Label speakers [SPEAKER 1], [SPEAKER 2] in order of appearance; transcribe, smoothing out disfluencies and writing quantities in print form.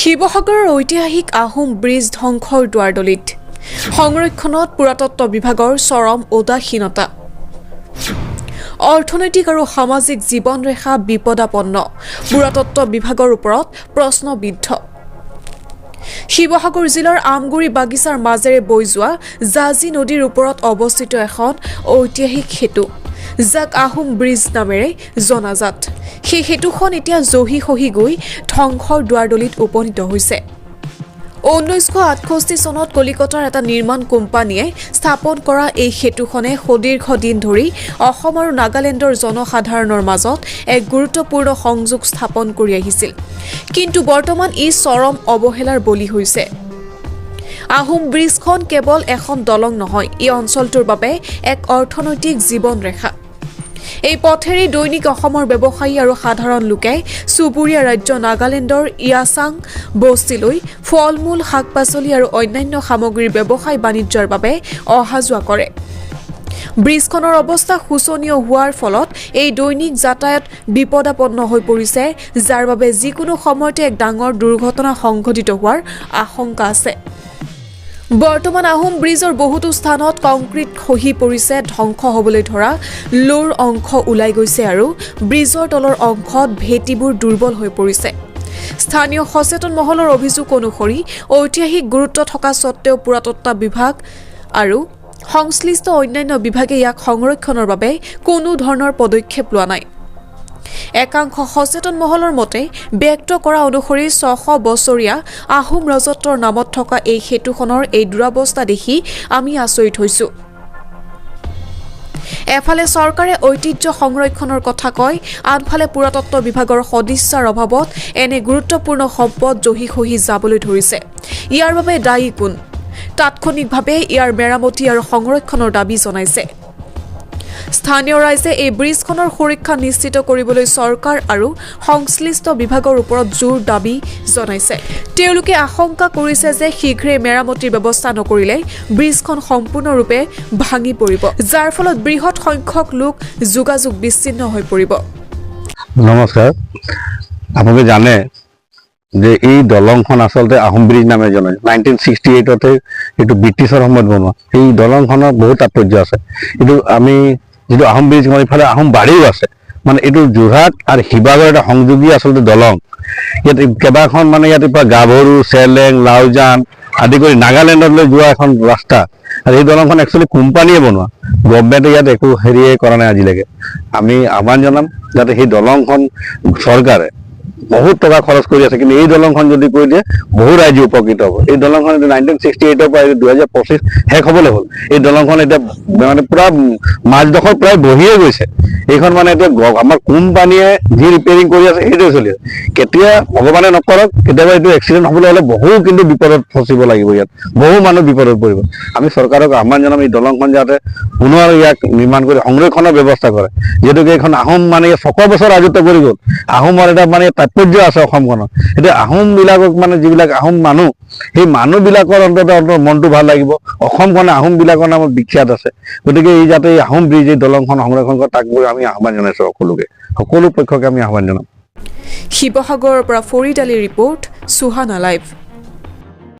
[SPEAKER 1] শিৱসাগৰৰ ঐতিহাসিক আহোম ব্ৰিজ ধ্বংসৰ দুৱাৰদলিত সংৰক্ষণত পুৰাতত্ব বিভাগৰ চৰম উদাসীনতা অৰ্থনৈতিক আৰু সামাজিক জীৱনৰেখা বিপদাপন্ন পুৰাতত্ব বিভাগৰ ওপৰত প্ৰশ্নবিদ্ধ শিৱসাগৰ জিলাৰ আমগুৰি বাগিচাৰ মাজেৰে বৈ যোৱা জাজি নদীৰ ওপৰত অৱস্থিত এখন ঐতিহাসিক সেতু যাক আহোম ব্ৰিজ নামেৰে জনাজাত সেই সেতুখন এতিয়া জহি খহি গৈ ধ্বংসৰ দুৱাৰদলিত উপনীত হৈছে 1968 চনত কলিকতাৰ এটা নিৰ্মাণ কোম্পানীয়ে স্থাপন কৰা এই সেতুখনে সুদীৰ্ঘ দিন ধৰি অসম আৰু নাগালেণ্ডৰ জনসাধাৰণৰ মাজত এক গুৰুত্বপূৰ্ণ সংযোগ স্থাপন কৰি আহিছিল কিন্তু বৰ্তমান ই চৰম অৱহেলাৰ বলি হৈছে আহোম ব্ৰিজখন কেৱল এখন দলং নহয় ই অঞ্চলটোৰ বাবে এক অৰ্থনৈতিক জীৱনৰেখা এই পথেৰে দৈনিক অসমৰ ব্যৱসায়ী আৰু সাধাৰণ লোকে সুপুৰীয়া ৰাজ্য নাগালেণ্ডৰ ইয়াচাং বস্তিলৈ ফলমূল শাক-পাচলি আৰু অন্যান্য সামগ্ৰীৰ ব্যৱসায় বাণিজ্যৰ বাবে অহা যোৱা কৰে ব্ৰিজখনৰ অৱস্থা শোচনীয় হোৱাৰ ফলত এই দৈনিক যাতায়াত বিপদাপন্ন হৈ পৰিছে যাৰ বাবে যিকোনো সময়তে এক ডাঙৰ দুৰ্ঘটনা সংঘটিত হোৱাৰ আশংকা আছে বৰ্তমান আহোম ব্ৰিজৰ বহুতো স্থানত কংক্ৰিট খহি পৰিছে ধ্বংস হ'বলৈ ধৰা লোৰ অংশ ওলাই গৈছে আৰু ব্ৰিজৰ তলৰ অংশত ভেটিবোৰ দুৰ্বল হৈ পৰিছে স্থানীয় সচেতন মহলৰ অভিযোগ অনুসৰি ঐতিহাসিক গুৰুত্ব থকা সত্ত্বেও পুৰাতত্ব বিভাগ আৰু সংশ্লিষ্ট অন্যান্য বিভাগে ইয়াক সংৰক্ষণৰ বাবে কোনো ধৰণৰ পদক্ষেপ লোৱা নাই একাংশ সচেতন মহলৰ মতে ব্যক্ত কৰা অনুসৰি 600 বছৰীয়া আহোম ৰাজত্বৰ নামত থকা এই সেতুখনৰ এই দুৰাৱস্থা দেখি আমি আচৰিত হৈছো এফালে চৰকাৰে ঐতিহ্য সংৰক্ষণৰ কথা কয় আনফালে পুৰাতত্ব বিভাগৰ সদিচ্ছাৰ অভাৱত এনে গুৰুত্বপূৰ্ণ সম্পদ জহি খহি যাবলৈ ধৰিছে ইয়াৰ বাবে দায়ী কোন তাৎক্ষণিকভাৱে ইয়াৰ মেৰামতি আৰু সংৰক্ষণৰ দাবী জনাইছে স্থানীয় ৰাইজে এই ব্ৰিজখনৰ সুৰক্ষা নিশ্চিত কৰিবলৈ চৰকাৰ আৰু সংশ্লিষ্ট বিভাগৰ ওপৰত জোৰ দাবী জনাইছে তেওঁলোকে আশংকা কৰিছে যে শীঘ্ৰে মেৰামতিৰ ব্যৱস্থা নকৰিলে ব্ৰিজখন সম্পূৰ্ণৰূপে ভাঙি পৰিব যাৰ ফলত বৃহৎ সংখ্যক লোক যোগাযোগ বিচ্ছিন্ন হৈ পৰিব
[SPEAKER 2] নমস্কাৰ আপোনালোকে জানে যে এই দলংখন আসলতে আহোম ব্ৰিজ নামে জনা 1968 এইটো ব্ৰিটিছৰ সময়ত বনোৱা এই দলংখনৰ বহুত তাৎপৰ্য আছে এইটো আমি যেটো আহোম ব্ৰিজ মানে ইফালে আহোম বাৰীও আছে মানে এইটো যোৰহাট আৰু শিৱসাগৰ এটা সংযোগী আসলতে দলং ইয়াত কেইবাখন মানে ইয়াত গাভৰু চেলেং লাউজান আদি কৰি নাগালেণ্ডলৈ যোৱা এখন ৰাস্তা আৰু এই দলংখন একচুৱেলি কোম্পানীয়ে বনোৱা গভৰ্ণমেণ্টে ইয়াত একো হেৰিয়ে কৰা নাই আজিলৈকে আমি আহ্বান জনাম যাতে সেই দলংখন চৰকাৰে বহুত টকা খৰচ কৰি আছে কিন্তু এই দলংখন যদি কৈ দিয়ে বহু ৰাইজ উপকৃত হ'ব এই দলংখন 1968 পৰা 2025 শেষ হ'বলৈ হ'ল এই দলংখন এতিয়া মানে পুৰা মাজডোখৰ প্ৰায় বহিয়ে গৈছে এইখন মানে এতিয়া আমাৰ কোম্পানীয়ে যি ৰিপেয়াৰিং কৰি আছে সেইটোৱে চলি আছে কেতিয়া ভগৱানে নকৰক কেতিয়াবা এইটো এক্সিডেণ্ট হ'বলৈ হ'লে বহু কিন্তু বিপদত ফচিব লাগিব ইয়াত বহু মানুহ বিপদত পৰিব আমি চৰকাৰক আহ্বান জনাম এই দলংখন যাতে পুনৰ ইয়াক নিৰ্মাণ কৰি সংৰক্ষণৰ ব্যৱস্থা কৰে যিহেতু এইখন আহোম মানে 100 বছৰ ৰাজত্ব কৰি গ'ল আহোমৰ এটা মানে তাৎপৰ্য আছে অসমখনত এতিয়া আহোম বিলাকক মানে যিবিলাক আহোম মানুহ সেই মানুহবিলাকৰ অন্তত মনটো ভাল লাগিব অসমখন আহোম বিলাকৰ নামত বিখ্যাত আছে গতিকে এই যাতে আহোম ব্ৰিজ এই দলংখন সংৰক্ষণ কৰে তাক আমি আহ্বান জনাইছো সকলো পক্ষকে আমি আহ্বান জনাম
[SPEAKER 1] শিৱসাগৰৰ পৰা ফৰিদ আলী ৰিপৰ্ট সুহানা লাইভ